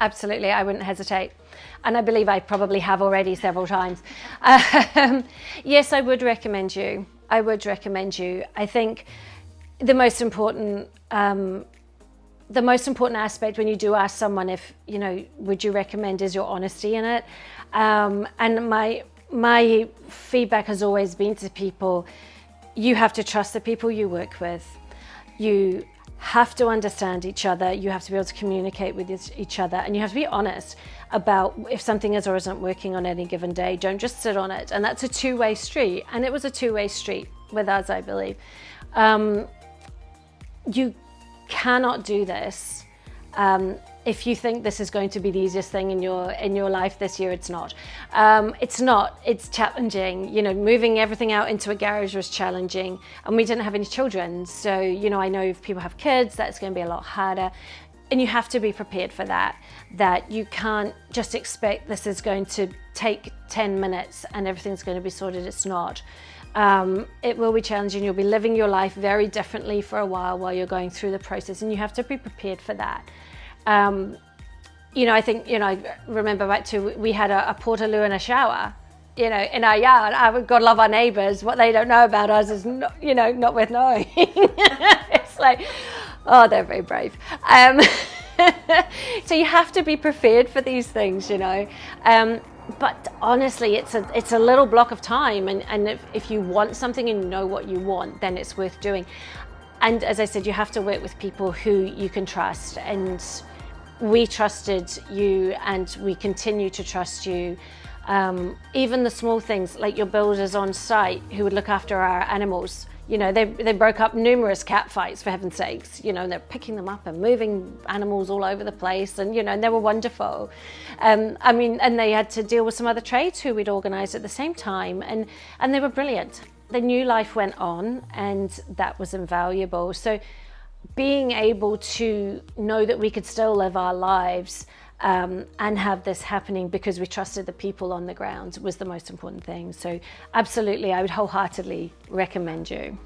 Absolutely, I wouldn't hesitate. And I believe I probably have already several times. Yes, I would recommend you. I would recommend you. I think the most important aspect when you do ask someone if, would you recommend, is your honesty in it. And my feedback has always been to people, you have to trust the people you work with. You have to understand each other. You have to be able to communicate with each other, and you have to be honest about if something is or isn't working on any given day. Don't just sit on it. And that's a two-way street. And it was a two-way street with us, I believe. You cannot do this if you think this is going to be the easiest thing in your life this year. It's not. It's challenging. Moving everything out into a garage was challenging, and we didn't have any children. So, I know if people have kids, that's going to be a lot harder. And you have to be prepared for that you can't just expect this is going to take 10 minutes and everything's going to be sorted. It's not. It will be challenging. You'll be living your life very differently for a while you're going through the process, and you have to be prepared for that. I think, I remember back to, we had a portaloo and a shower, in our yard. God love our neighbours. What they don't know about us is not, not worth knowing. It's like, oh, they're very brave. So you have to be prepared for these things, but honestly, it's a little block of time, and if you want something and you know what you want, then it's worth doing. And as I said, you have to work with people who you can trust, and we trusted you, and we continue to trust you. Even the small things, like your builders on site who would look after our animals. They broke up numerous cat fights, for heaven's sakes. They're picking them up and moving animals all over the place, and and they were wonderful. And they had to deal with some other trades who we'd organised at the same time, and they were brilliant. The new life went on, and that was invaluable. So being able to know that we could still live our lives and have this happening because we trusted the people on the ground was the most important thing. So absolutely, I would wholeheartedly recommend you.